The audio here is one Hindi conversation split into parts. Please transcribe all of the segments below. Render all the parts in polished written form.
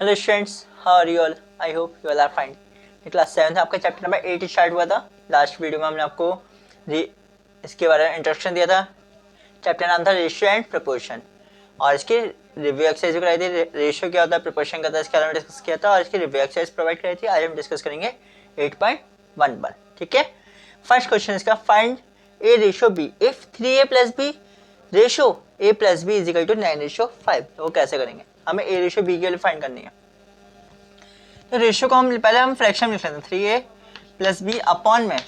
Hello students, how are you all? I hope you all are fine. Class 7 आपका चैप्टर नंबर 8 स्टार्ट हुआ था। लास्ट वीडियो में हमने आपको इसके बारे में इंट्रोडक्शन दिया था। चैप्टर नाम था रेशियो एंड प्रपोर्शन, और इसकी रिव्यू एक्सरसाइज कराई थी। रेशियो क्या होता है, प्रपोर्शन क्या होता है, इसके बारे में डिस्कस किया था, और इसकी रिव्यू एक्सरसाइज प्रोवाइड कराई थी। आज हम डिस्कस करेंगे 8.1 ठीक है। फर्स्ट क्वेश्चन इसका, find a ratio b if 3a plus b ratio a plus b is equal to 9:5। वो कैसे करेंगे? हमें a रेशियो b की वैल्यू फाइंड करनी है। तो रेशियो को हम पहले फ्रैक्शन में लिख लेते हैं, 3a प्लस बी अपॉन में a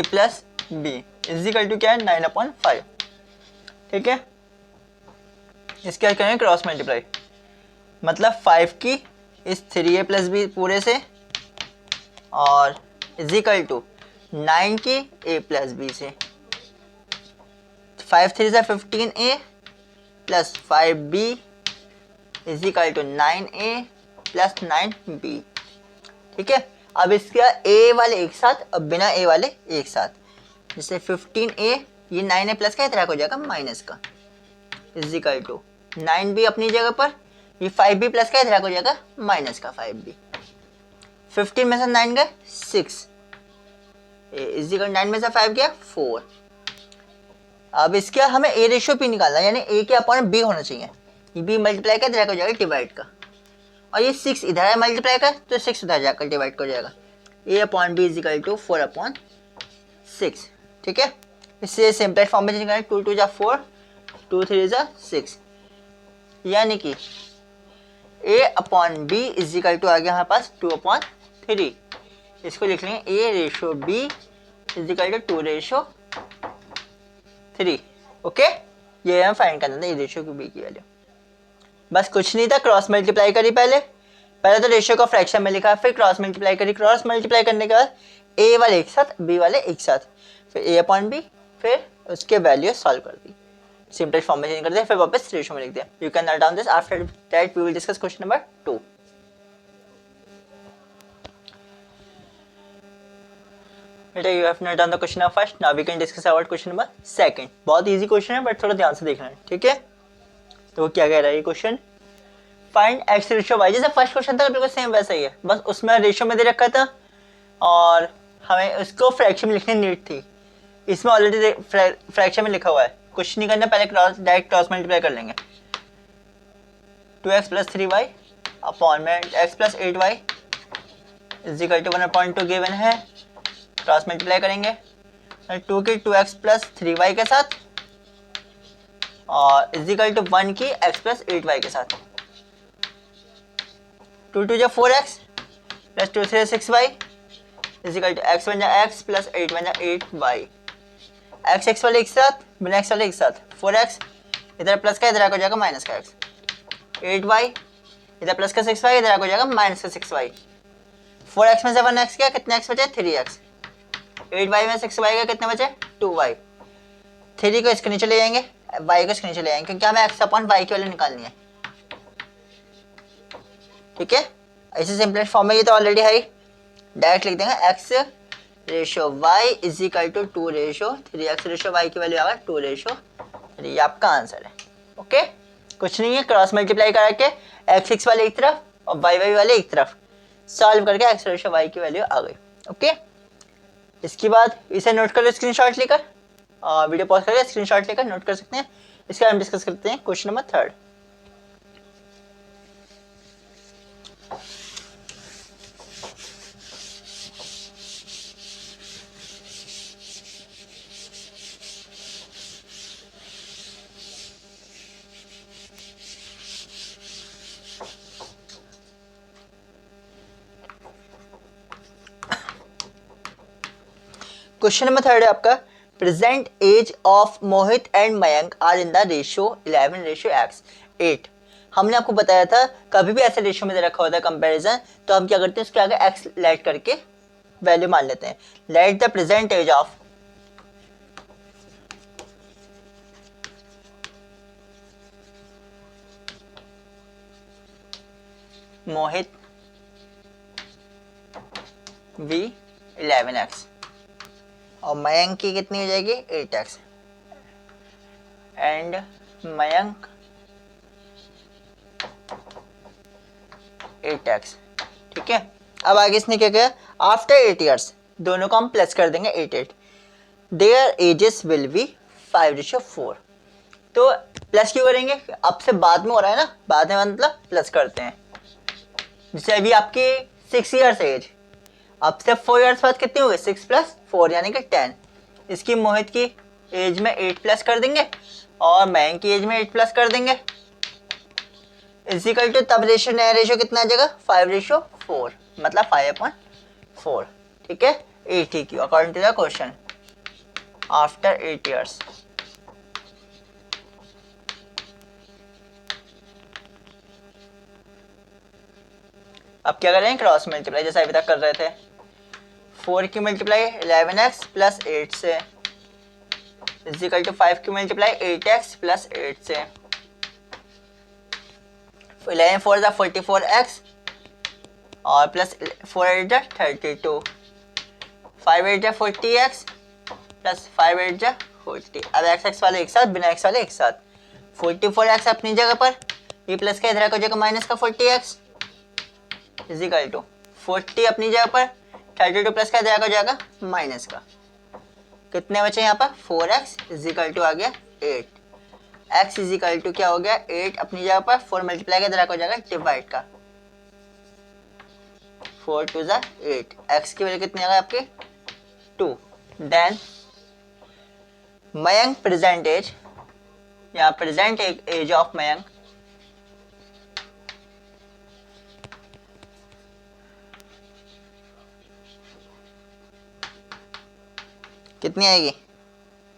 plus b is equal to क्या है, 9/5। ठीक है, इसके बाद करेंगे क्रॉस मल्टीप्लाई, मतलब 5 की इस 3a प्लस बी पूरे से और इज इक्वल टू 9 की a प्लस बी से। 5 3 से 15a plus 5b is equal to 9a plus 9b। ठीक है, अब इसका a वाले एक साथ, अब बिना a वाले एक साथ, जैसे 15a ये 9a प्लस का इतना हो जाएगा माइनस का इज इक्वल टू 9b अपनी जगह पर, ये 5b प्लस का इतना हो जाएगा माइनस का 5b। 15 में से 9 गए 6 इज इक्वल 9 में से 5 गया 4। अब इसके हमें a रेशियो p निकालना है, यानी a के अपॉन b होना चाहिए। ये b मल्टीप्लाई का इधर हो जाएगा डिवाइड का, और ये 6 इधर है मल्टीप्लाई का, तो 6 उधर जाकर डिवाइड हो जाएगा। a upon B is equal to 4/6। ठीक है, इससे सिंपल फॉर्म में चेंज करें, 2 2 जा 4, 2 3 जा 6, यानी कि a upon B is equal to आ गया हमारे पास 2/3। इसको लिख लेंगे a ratio b is equal to 2/3। Okay, ये हम फाइंड करना था, a रेशो की b की वैल्यू। बस कुछ नहीं था, क्रॉस मल्टीप्लाई करी पहले तो रेशियो को फ्रैक्शन में लिखा, फिर क्रॉस मल्टीप्लाई करी, क्रॉस मल्टीप्लाई करने के बाद a वाले एक साथ b वाले एक साथ, फिर a अपॉन b, फिर उसके वैल्यू सॉल्व कर दी, सिंपल फॉर्म में चेंज कर दिया, फिर वापस रेशियो में लिख दिया। You can note down this, after that we will discuss question number 2। बेटा you have note down the question number first, now we can discuss about question number second. बहुत इजी क्वेश्चन है, बट थोड़ा ध्यान से देखना है। ठीक है, तो क्या कह रहा है ये question, find x ratio y. जैसे फर्स्ट क्वेश्चन था बिल्कुल सेम वैसा ही है, बस उसमें रेशियो में दे रखा था और हमें उसको फ्रैक्शन में लिखने नीड थी। इसमें ऑलरेडी फ्रैक्शन में लिखा हुआ है, कुछ नहीं करना, पहले डायरेक्ट क्रॉस मल्टीप्लाई कर लेंगे। 2x प्लस 3y अपॉन में x plus 8y is equal to 1/2 given है, क्रॉस मल्टीप्लाई करेंगे 2 की 2x प्लस 3y के साथ और इज इक्वल टू 1 की x प्लस 8y के साथ। 2 2 जा 4x plus 2 3 6y is equal to x 1 जा x प्लस 8 1 जा 8y। x वाले एक साथ, बिना x वाले एक साथ, 4x इधर प्लस का इधर हो जाएगा माइनस का x, 8y इधर प्लस का 6y इधर हो जाएगा माइनस का 6y। 4x में से 1x गया, कितने x बचे 3x। 8y में 6y गया, कितने बचे 2y। 3 को इसके नीचे ले जाएंगे, y को इसके नीचे ले जाएंगे, क्योंकि हमें x अपॉन y की वैल्यू निकालनी है। ठीक है, ऐसे सिंपलेस्ट फॉर्म में ये तो ऑलरेडी है, डायरेक्ट लिख देंगे x ratio y is equal to 2 ratio 3x ratio y की वैल्यू आएगा 2 रेशियो 3। ये आपका आंसर है। ओके, कुछ नहीं है, क्रॉस मल्टीप्लाई करके x वाले एक तरफ और y वाले एक तरफ सॉल्व करके x रेशियो y की वैल्यू आ गई। ओके, इसके बाद इसे नोट कर लो स्क्रीनशॉट लेकर, वीडियो पॉज करके स्क्रीनशॉट लेकर नोट कर सकते हैं। इसके बाद हम डिस्कस करते हैं क्वेश्चन नंबर 3। क्वेश्चन नंबर 3 है आपका, present age of Mohit and Mayank are in the ratio 11:8। हमने आपको बताया था कभी भी ऐसे रेशियो में दे रखा होता है कंपैरिजन, तो हम क्या करते हैं उसके आगे x लेट करके वैल्यू मान लेते हैं। Let the present age of Mohit v 11x और मयंक की कितनी हो जाएगी 8x, एंड मयंक 8x। ठीक है, अब आगे इसने क्या किया, आफ्टर 8 ईयर्स दोनों को हम प्लस कर देंगे 8 देयर एजेस विल बी 5:4। तो प्लस क्यों करेंगे, अब से बाद में हो रहा है ना, बाद में मतलब प्लस करते हैं। जैसे अभी आपकी 6 ईयर्स एज, अब से 4 ईयर्स बाद कितनी हो गई, 6 + 4 यानी कि 10। इसकी मोहित की एज में 8 प्लस कर देंगे और मयंक की एज में 8 प्लस कर देंगे, इजिकल टू तब रेशियो, नया रेशियो कितना आ जाएगा 5:4, मतलब 5/4। ठीक है, 8 according to the question after 8 years. अब क्या करें, क्रॉस मल्टीप्लाई जैसे अभी तक कर रहे थे। 4 की मल्टीप्लाई 11x + 8 से इजिकल टू 5 की मल्टीप्लाई 8x + 8 से। 11 4 = 44x और प्लस 4 8 = 32, 5 8 = 40x प्लस 5 8 = 40। अब x वाले एक साथ, बिना x वाले एक साथ। 44x अपनी जगह पर, ये प्लस का इधर हो जाएगा माइनस का 40x इजिकल टू 40 अपनी जगह पर, 32 प्लस का इधर हो जाएगा माइनस का। कितने बचे यहाँ पर 4x इजिकल टू आ गया 8। x इजिकल टू क्या हो गया 8 अपनी जगह पर, 4 मल्टीप्लाई का इधर हो जाएगा डिवाइड का, 4 2 = 8। x की वैल्यू कितनी आ गई आपकी 2। देन मयंक प्रेजेंट एज, यहाँ प्रेजेंट एज ऑफ मयंक कितनी आएगी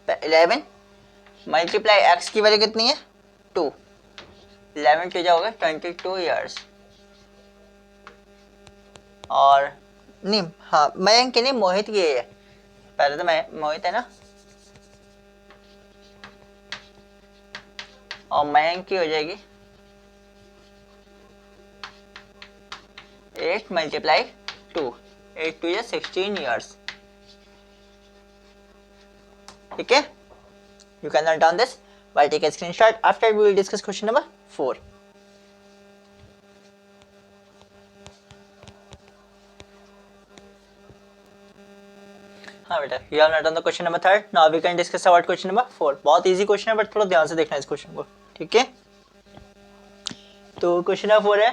11 मल्टीप्लाई x की वैल्यू कितनी है 2, 11 क्या होगा 22 ईयर्स। और नहीं, हाँ मयंक की नहीं, मोहित की है, पहले तो मोहित है ना, और मयंक की हो जाएगी 8 मल्टीप्लाई 2, 8 2 = 16 ईयर्स। ठीक है, you can note down this while take a screenshot. After we will discuss question number 4. हाँ बेटा, you have noted down the question number 3. Now we can discuss about question number 4. बहुत easy question है, बट थोड़ा ध्यान से देखना है इस क्वेश्चन को। ठीक है, तो क्वेश्चन नंबर 4 है,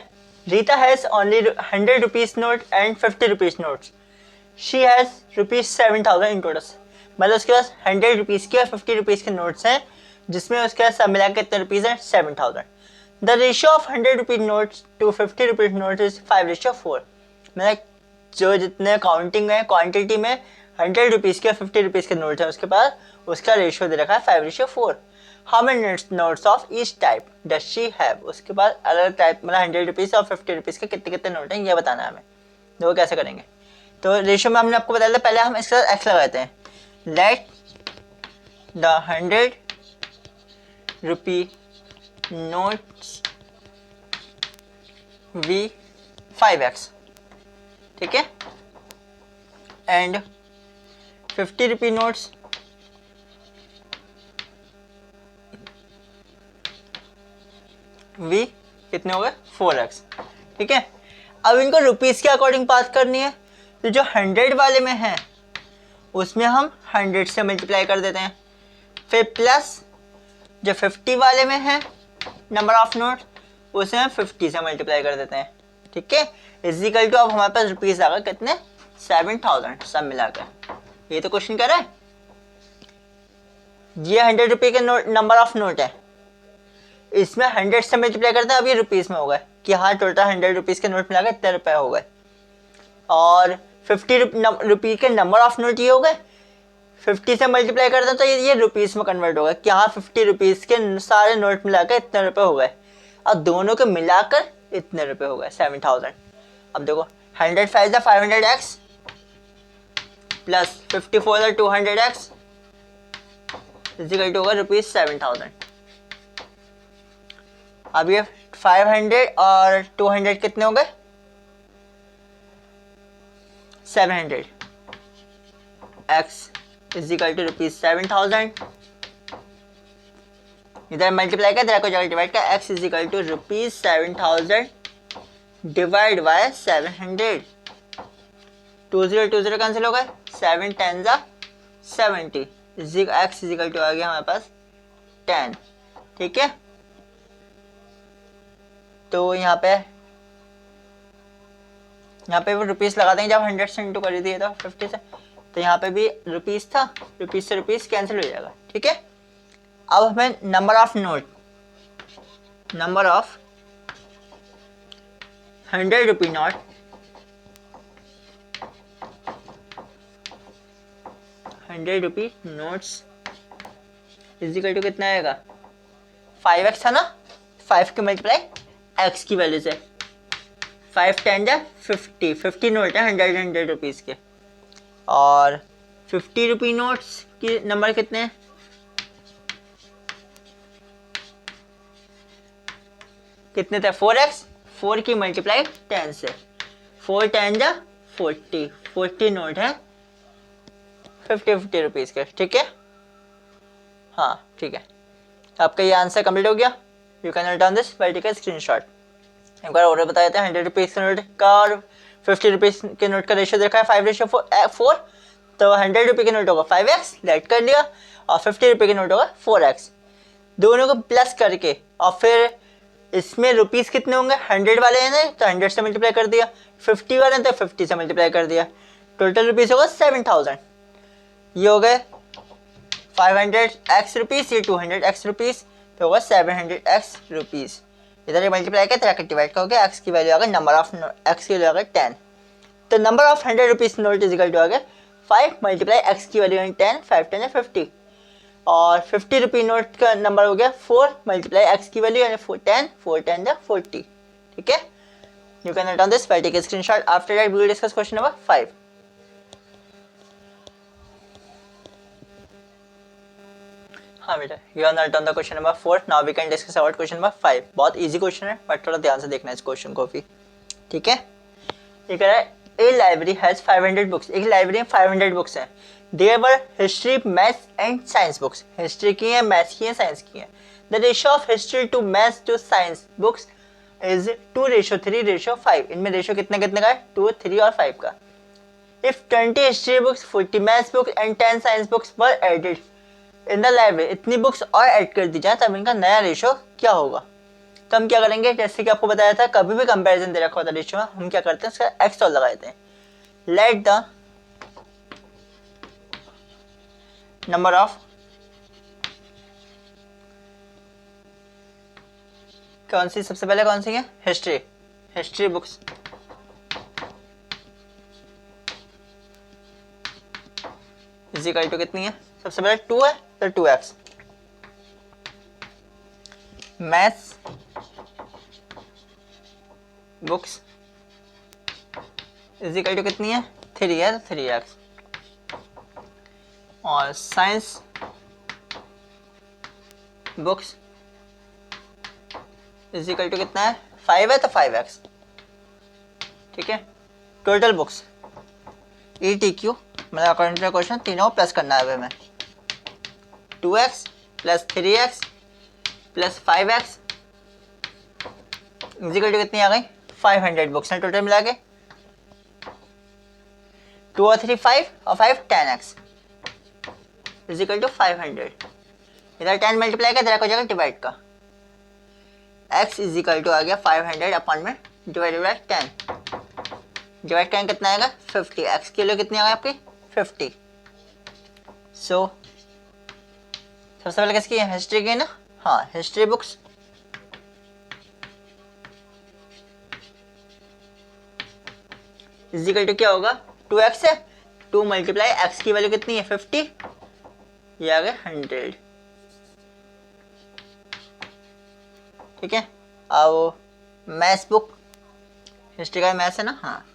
Rita has only 100 rupees note and 50 rupees notes, she has ₹7,000 in total. मतलब उसके पास 100 रुपीज़ के और 50 रुपीज़ के नोट्स हैं, जिसमें उसके पास सब मिला के कितने रुपीज़ हैं 7,000। The ratio of 100 rupees notes to 50 rupees notes is 5:4। मतलब जो जितने काउंटिंग है क्वांटिटी में 100 रुपीज़ के और 50 रुपीज़ के नोट्स हैं उसके पास, उसका रेशियो दे रखा है 5:4। How many notes of each type does she have, उसके पास अलग टाइप, मतलब 100 रुपीज़ और 50 रुपीज़ के कितने कितने नोट हैं ये बताना है हमें। तो वो कैसे करेंगे, तो रेशियो में हमने आपको बताया था, पहले हम इसके साथ एक्स लगाते हैं। Let the 100 rupee notes be 5x, ठीक है, and 50 rupee notes भी कितने हो गए 4x। ठीक है, अब इनको रुपीस के अकॉर्डिंग बात करनी है, तो जो 100 वाले में है उसमें हम 100 से मल्टीप्लाई कर देते हैं, फिर प्लस जो 50 वाले में है नंबर ऑफ नोट, उसे हम 50 से मल्टीप्लाई कर देते हैं। ठीक है, इजिकल टू अब हमारे पास रुपीस आ गए कितने 7,000 सब मिलाकर। ये तो क्वेश्चन कर रहा है, ये 100 रुपये के नोट नंबर ऑफ नोट है, इसमें 100 से मल्टीप्लाई करते हैं, अब ये रुपीस में हो गए कि हाँ टोटल 100 रुपीस के नोट मिला के इतने रुपए हो गए, और 50 रुपये के नंबर ऑफ नोट ये हो गए, 50 से मल्टीप्लाई करते हैं तो ये रुपीस में कन्वर्ट हो गए कि हाँ 50 रुपीस के सारे नोट मिलाकर इतने रुपए हो गए, अब दोनों के मिलाकर इतने रुपए हो गए 7,000। अब देखो 100 5 500x plus 54 200x is equal to होगा ₹7,000। अब ये 500 और 200 कितने हो गए 700 x इजिकल टू ₹7,000, इधर मल्टीप्लाई कर इधर को जाकर डिवाइड कर, x is equal to ₹7,000 divide by 700। 20 cancel हो गए, 7 10 जा 70, एक्स इजिकल टू आ गया हमारे पास 10। ठीक है, तो यहाँ पे वो रुपीस लगा देंगे, जब 100 से इंटू कर दिए तो 50 से, तो यहाँ पे भी रुपीस था, रुपीस से रुपीस कैंसिल हो जाएगा। ठीक है, अब हमें number of 100 rupee note, 100 rupee notes is equal to कितना आएगा, 5x था ना, 5 के मल्टीप्लाई x की वैल्यू से, 5 10 जा 50, 50 नोट है 100 रुपीज़ के, और 50 रुपी नोट्स के नंबर कितने हैं, कितने थे, 4x, 4 की मल्टीप्लाई 10 से, 4 10 जा 40, 40 नोट है 50 रुपीज़ के। ठीक है, हाँ ठीक है, आपका ये आंसर कंप्लीट हो गया। You can write down this by take a screenshot. एक बार और बता देते हैं, 100 रुपीज़ के नोट का और 50 रुपीज़ के नोट का रेशियो देखा है 5:4, तो 100 रुपये के नोट होगा 5x, लेट कर लिया, और 50 रुपये के नोट होगा 4x, दोनों को प्लस करके, और फिर इसमें रुपीज़ कितने होंगे, 100 वाले हैं ना तो 100 से मल्टीप्लाई कर दिया, 50 वाले हैं तो 50 से मल्टीप्लाई कर दिया, टोटल रुपीज़ होगा 7000। ये हो गए 500x रुपीज़, ये 200x रुपीज़, तो होगा 700x रुपीज़। इधर मल्टीप्लाई किया, तरह डिवाइड करोगे, x की वैल्यू आ गई, नंबर ऑफ x की वैल्यू आ गई 10, तो number of 100 rupees note equal to आ गया 5 मल्टीप्लाई x की वैल्यू 10, 5 10 50, और 50 रुपी नोट का नंबर हो गया 4 मल्टीप्लाई x की वैल्यू यानी 10, 4 10 जा 40। ठीक है, you can write down this by take a screenshot. After that we will discuss question number 5। हाँ बेटा, you are not on the question number 4, now we can discuss about question number 5। बहुत इजी क्वेश्चन है, बट थोड़ा ध्यान से देखना है इस क्वेश्चन को भी। ठीक है, ये कह रहा है ए लाइब्रेरी हैज 500 बुक्स, एक लाइब्रेरी में 500 बुक्स हैं, there were history, maths and science books, history की है, मैथ्स की है, साइंस की है। The ratio of history to maths to science books is 2:3:5, इनमें रेशियो कितने कितने का है, 2 3 और 5 का। If 20 history books, 40 maths books and 10 science books were added in the library, इतनी बुक्स और ऐड कर दी जाए तब इनका नया रेशियो क्या होगा। तो हम क्या करेंगे, जैसे कि आपको बताया था, कभी भी कंपैरिजन दे रखा होता है रेशियो में, हम क्या करते हैं, उसका एक्स और लगा देते हैं। लेट द नंबर ऑफ, कौन सी सबसे पहले कौन सी है, history books, is equal to कितनी है, सबसे पहले 2 है तो 2x, maths books is equal to कितनी है, 3 है तो 3x, और science books is equal to कितना है, 5 है तो 5x। ठीक है, टोटल बुक्स ETQ, मतलब अकॉर्डिंग टू क्वेश्चन तीनों प्लस करना है हमें, 2x plus 3x plus 5x equal to कितनी आ गई, 500 बुक्स हैं टोटल मिला के, 2 और 3 5 और 5 10x इक्वल टू 500। इधर 10 मल्टीप्लाई कर हो जाएगा डिवाइड का, x इक्वल टू आ गया 500 अपॉन में डिवाइडेड बाय 10, डिवाइड करें कितना आएगा 50, x की वैल्यू कितनी आ गई आपकी 50। सो सबसे पहले किसकी है, हिस्ट्री की ना, हाँ हिस्ट्री बुक्स इक्वल टू क्या होगा, 2x है, 2 मल्टीप्लाई x की वैल्यू कितनी है 50, ये आ गया 100। ठीक है, अब मैथ्स बुक, हिस्ट्री का मैथ्स है ना, हाँ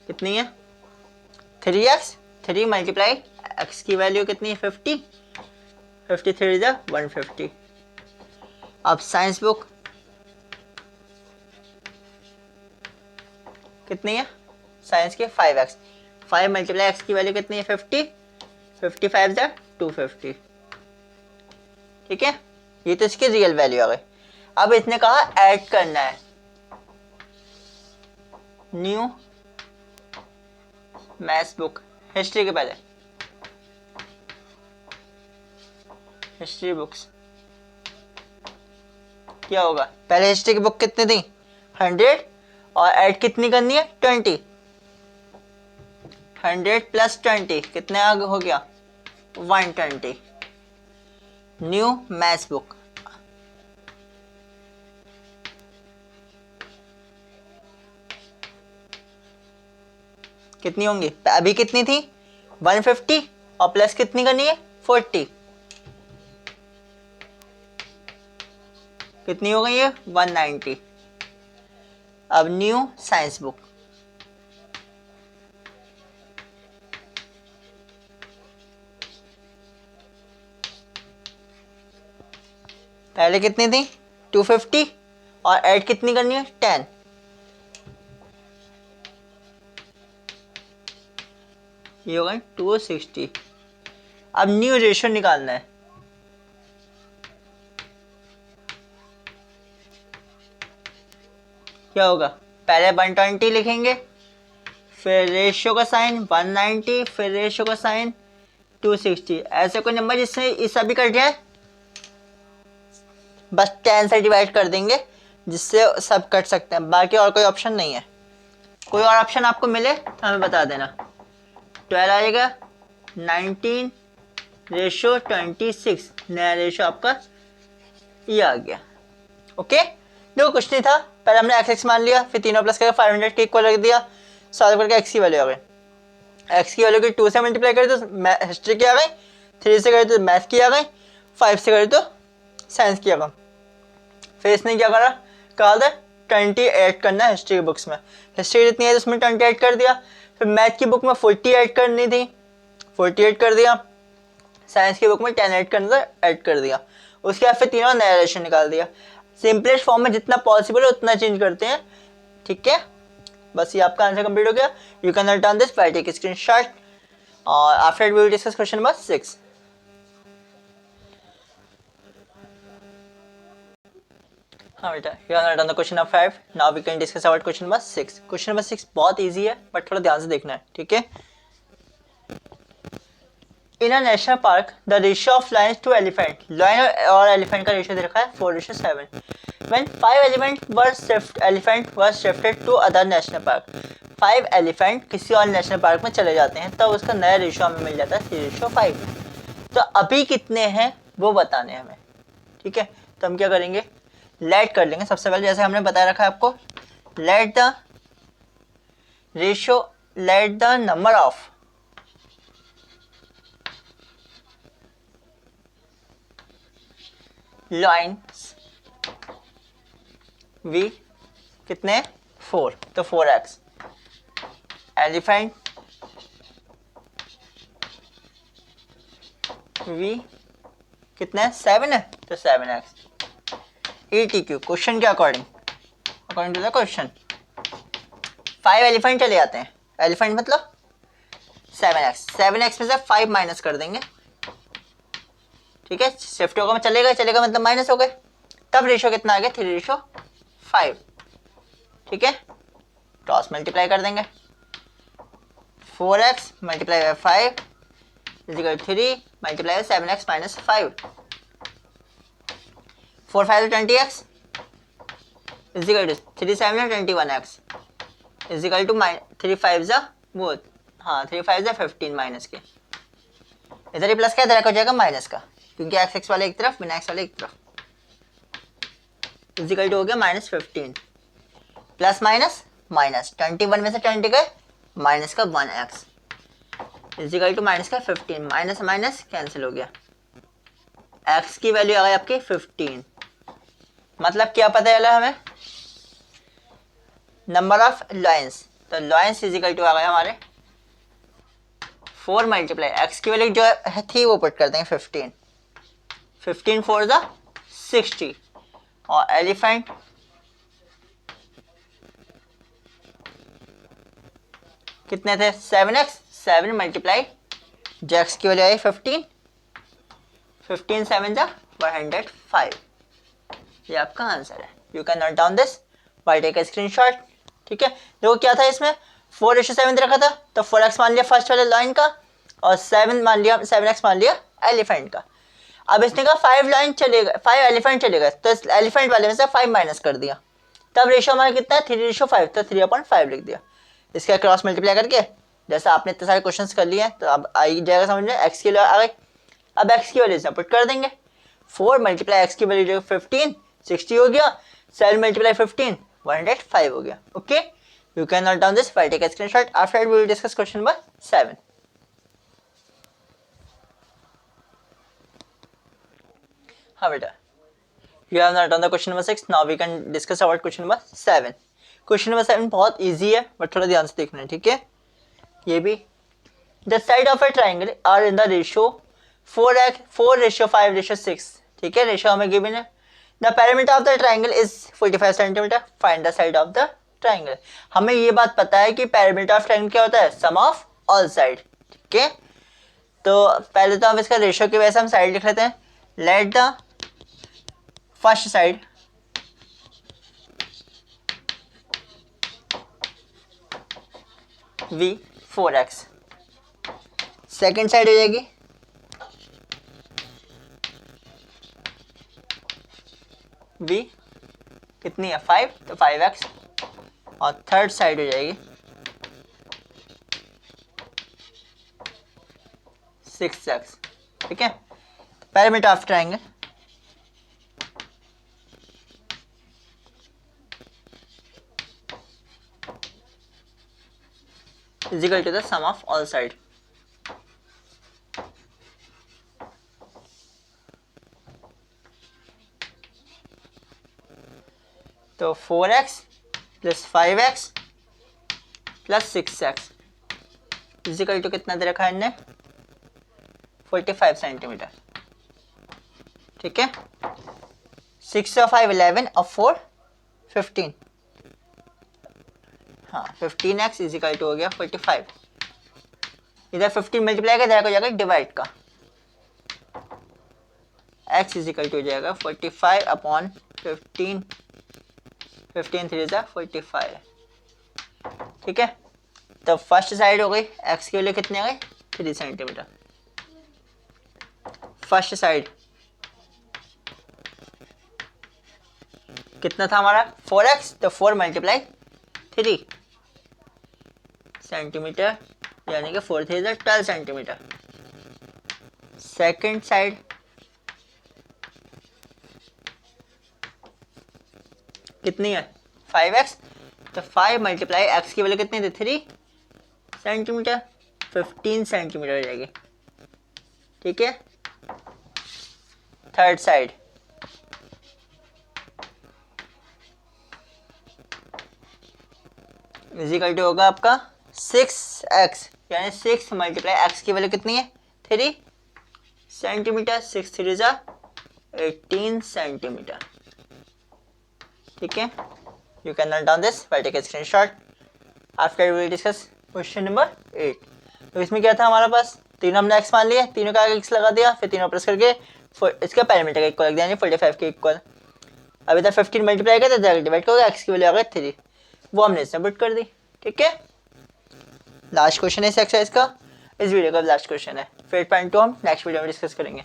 कितनी है 3x, 3 मल्टीप्लाई x की वैल्यू कितनी है 50, 53 इज 150। अब साइंस बुक कितनी है, साइंस की 5x, 5 मल्टीप्लाई x की वैल्यू कितनी है 50, 55 इज 250। ठीक है, ये तो इसकी रियल वैल्यू आ गई। अब इसने कहा ऐड करना है, न्यू मैथ्स बुक, हिस्ट्री के पहले हिस्ट्री बुक्स। क्या होगा, पहले हिस्ट्री की बुक कितनी थी 100 और ऐड कितनी करनी है 20। 100 प्लस 20 कितने आगे हो गया 120। न्यू मैथ्स बुक, कितनी होंगी, अभी कितनी थी 150 और प्लस कितनी करनी है 40, कितनी हो गई है 190। अब न्यू साइंस बुक, पहले कितनी थी 250 और ऐड कितनी करनी है 10, ये हो गई 260। अब न्यू रेशियो निकालना है, क्या होगा, पहले 120 लिखेंगे, फिर रेशियो का साइन 190, फिर रेशियो का साइन 260। ऐसे कोई नंबर जिससे इस सभी कट जाए बस 10 से डिवाइड कर देंगे जिससे सब कट सकते हैं, बाकी और कोई ऑप्शन नहीं है। कोई और ऑप्शन आपको मिले तो हमें बता देना। 12 आएगा 19 रेशियो 26, नया रेशियो आपका ये आ गया। ओके, देखो कुछ नहीं था, पहले हमने एक्स मान लिया, फिर तीनों प्लस करके 500 के इक्वल रख दिया, सॉल्व करके एक्स की वैल्यू आ गई। एक्स की वैल्यू की 2 से मल्टीप्लाई करे तो हिस्ट्री की आ गई, 3 से करे तो मैथ की आ गई, 5 से करे तो साइंस की आ गई। फिर इसने क्या करा, कहा था 20 ऐड करना है हिस्ट्री की बुक्स में, हिस्ट्री जितनी है उसमें 20 ऐड कर दिया। फिर मैथ की बुक में 40 ऐड करनी थी, 40 ऐड कर दिया। साइंस की बुक में 10 ऐड करना था, ऐड कर दिया। उसके बाद फिर तीनों नया रेशियो निकाल दिया। सिंपलेस्ट फॉर्म में जितना पॉसिबल है उतना चेंज करते हैं, ठीक है। बस ये आपका आंसर कंप्लीट हो गया। You can note down this by take screenshot और after we will discuss question number 6। हाँ बेटा, you can note down the question number 5। Now we can discuss about question number 6। Question number 6 बहुत इजी है बट थोड़ा ध्यान से देखना है, ठीक है। In a national park the ratio of lions to elephant, lion और एलिफेंट का रेशियो दे रखा है 4:7। When 5 elephant was shifted to other national park, 5 elephant किसी और नेशनल पार्क में चले जाते हैं तब उसका नया रेशियो हमें मिल जाता है 3:5। तो अभी कितने हैं वो बताने हमें, ठीक है। तो हम क्या करेंगे, लेट कर लेंगे सबसे पहले, जैसे हमने बताया रखा है आपको, let the ratio, let the number of lines we कितने 4, तो 4x। एलिफेंट वी कितने 7 है तो 7x। ETQ क्वेश्चन के according, according to the question 5 elephant चले जाते हैं, एलिफेंट मतलब 7x, 7x में से 5 माइनस कर देंगे, ठीक है। शिफ्ट होगा चलेगा, चलेगा मतलब माइनस हो गए, तब रेशियो कितना आ गया 3:5, ठीक है। क्रॉस मल्टीप्लाई कर देंगे, 4x multiply by 5 is equal 3 multiply by 7x minus 5, 4 5 20x is equal to 3 7 21x is equal to 3 5 जा वो, हाँ 3 5 जा 15 माइनस के, इधर ही प्लस का इधर हो जाएगा माइनस का, क्योंकि एक्स एक्स वाले एक तरफ बिना एक्स वाले एक तरफ, इज इक्वल टू हो गया -15 प्लस माइनस माइनस 21 में से 20 गए, माइनस का 1x is equal to minus का 15, माइनस माइनस कैंसिल हो गया, x की वैल्यू आ गई आपकी 15। मतलब क्या पता चला हमें, नंबर ऑफ लाइन्स, तो लाइन्स इज इक्वल टू आ गया हमारे 4 मल्टीप्लाई एक्स की वैल्यू जो थी वो पुट कर देंगे 15, 15 4 ज़ा 60 और एलिफेंट कितने थे 7x, 7 मल्टीप्लाई जो एक्स की वैल्यू आई 15, 15 7 ज़ा 105। ये आपका आंसर है। You can note down this by take a screenshot. ठीक है, देखो क्या था इसमें 4:7 रखा था, तो 4x मान लिया फर्स्ट वाले लाइन का और 7 मान लिया, 7x मान लिया एलिफेंट का। अब इसने कहा 5 लाइन चलेगा, 5 एलिफेंट चलेगा, तो इस एलिफेंट वाले में से 5 माइनस कर दिया, तब रेशो हमारा कितना है 3:5, तो 3/5 लिख दिया। इसका क्रॉस मल्टीप्लाई करके जैसा आपने इतने सारे क्वेश्चंस कर लिए हैं, तो अब आ ही जाएगा समझ में, एक्स की वैल्यू आ गई। अब एक्स की वैल्यू पुट कर देंगे, 4 मल्टीप्लाई एक्स की वैल्यू 15 60 हो गया, 7 मल्टीप्लाई 15 105 हो गया। Okay, you can note down this by take a screenshot. After that we will discuss question number 7। हाँ बेटा, you have not done the question number 6, now we can discuss about question number 7। Question number 7 बहुत इजी है, बट थोड़ा ध्यान से देखना है। ठीक है, ये भी the side of a triangle are in the ratio 4:5:6। ठीक है, रेशियो हमें गिवन है। The perimeter of the triangle is 45 centimetre, find the side of the triangle. हमें ये बात पता है कि पेरीमीटर ऑफ ट्राइंगल क्या होता है, सम ऑफ ऑल साइड। ठीक है, तो पहले तो हम इसका रेशियो की वजह से हम साइड लिख लेते हैं। Let the first side v 4x, second side हो जाएगी v कितनी है 5, तो 5x, और थर्ड साइड हो जाएगी 6x। ठीक है, perimeter of triangle is equal to the sum of all side। तो 4x plus 5x plus 6x is equal to कितना दे रखा है इनने 45 सेंटीमीटर। ठीक है, 6 और 5 11 और 4 15, हाँ 15x इज इक्वल टू हो गया 45। इधर 15 मल्टीप्लाई का इधर हो जाएगा डिवाइड का, x इज इक्वल टू हो जाएगा 45 अपॉन 15, 15 3 जा 45। ठीक है, तो फर्स्ट साइड हो गई, x की वैल्यू कितनी आ गई 3 सेंटीमीटर। फर्स्ट साइड कितना था हमारा 4x, तो 4 मल्टीप्लाई 3 सेंटीमीटर, यानी कि 4 3 12 सेंटीमीटर। सेकेंड साइड कितनी है 5x, तो 5 मल्टीप्लाई x की वैल्यू कितनी थी 3 सेंटीमीटर, 15 सेंटीमीटर हो जाएगी। ठीक है, थर्ड साइड इजिकल टू होगा आपका 6x, यानी 6 मल्टीप्लाई x की वैल्यू कितनी है 3 सेंटीमीटर, 6 3 जा 18 सेंटीमीटर। ठीक है, you can note down this by take a screenshot. After we will discuss question number 8। तो इसमें क्या था हमारे पास, तीनों हमने x मान लिया, तीनों का x लगा दिया, फिर तीनों प्लस करके इसका पेरीमीटर का इक्वल लग दिया, 45 के इक्वल। अभी तक 15 मल्टीप्लाई किया तो डिवाइड करोगे, x की वैल्यू आ गई 3, वो हमने इसमें पुट कर दी। ठीक है, लास्ट क्वेश्चन है इस एक्सरसाइज का, इस वीडियो का लास्ट क्वेश्चन है, फिर 8.2 हम नेक्स्ट वीडियो में डिस्कस करेंगे।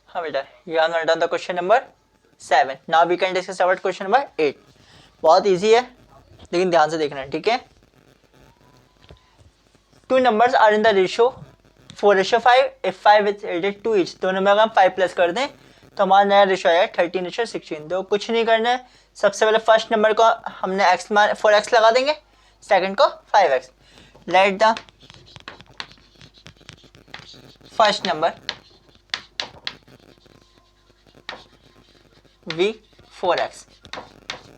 हाँ बेटा, you have note down the question number 7, now we can discuss about question number 8। बहुत इजी है, लेकिन ध्यान से देखना है। ठीक है, 2 numbers are in the ratio 4:5 if 5 is added to each। दोनों में अगर हम 5 प्लस कर दें तो हमारा नया रेशियो आएगा 13:16। तो कुछ नहीं करना है, सबसे पहले फर्स्ट नंबर को हमने x मान 4x लगा देंगे, सेकंड को 5x। Let the first number v 4x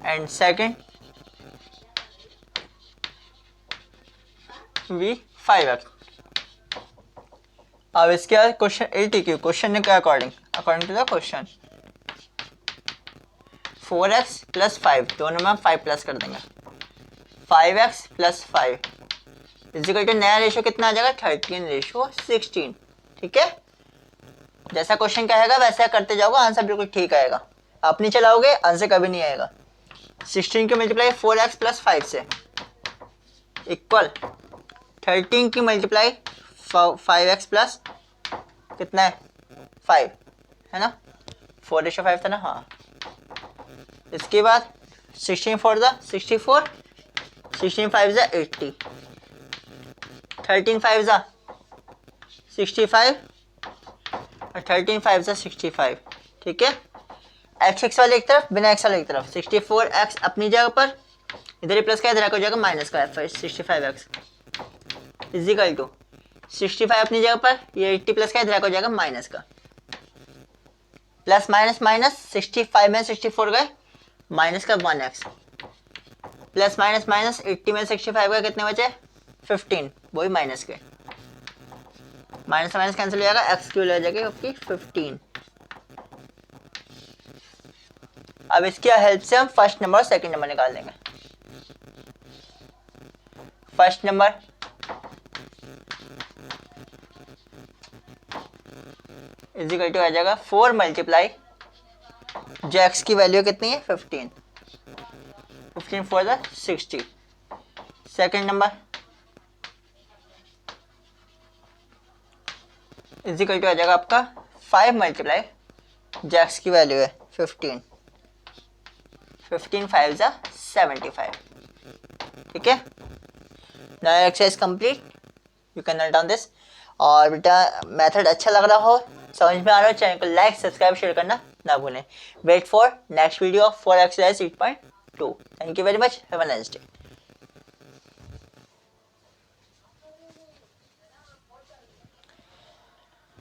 and second v 5x। अब इसके बाद क्वेश्चन 80 क्वेश्चन के according to the question 4x plus 5 दोनों में हम 5 प्लस कर देंगे, 5x plus 5 is equal to नया रेशियो कितना आ जाएगा 13:16। ठीक है, जैसा क्वेश्चन कहेगा वैसा करते जाओगे, आंसर बिल्कुल ठीक आएगा। आप नहीं चलाओगे आंसर कभी नहीं आएगा। 16 की मल्टीप्लाई 4x प्लस 5 से इक्वल 13 की मल्टीप्लाई 5x प्लस कितना है 5 है ना, 4/5 था ना, हाँ। इसके बाद 16 4 ज़ा 64, 16 5 ज़ा 80, 13 5 ज़ा 65 और 13 5 ज़ा 65। ठीक है, x वाले एक तरफ, बिना x वाले एक तरफ। 64x अपनी जगह पर, इधर ही प्लस का इधर हो जाएगा माइनस का 65x इजिकल टू 65 अपनी जगह पर, ये 80 प्लस का इधर हो जाएगा माइनस का। प्लस माइनस माइनस 65 में 64 गए, माइनस का 1x, प्लस माइनस माइनस 80 में 65 गए, कितने बचे 15, वही माइनस के, माइनस माइनस कैंसिल हो जाएगा, x क्यू ले जाएगी आपकी 15। अब इसकी हेल्प से हम फर्स्ट नंबर और सेकंड नंबर निकाल देंगे। फर्स्ट नंबर इजिकल टू आ जाएगा 4 मल्टीप्लाई जो x की वैल्यू कितनी है 15, 15 4 ज़ा 60। सेकंड नंबर इजिकल टू आ जाएगा आपका 5 मल्टीप्लाई जो x की वैल्यू है 15, 15 5 ज़ा 75। ठीक है, now exercise complete, you can note down this. और बेटा मेथड अच्छा लग रहा हो, समझ में आ रहा हो, चैनल को लाइक सब्सक्राइब शेयर करना ना भूलें। Wait for next video for exercise 8.2। Thank you very much, have a nice day.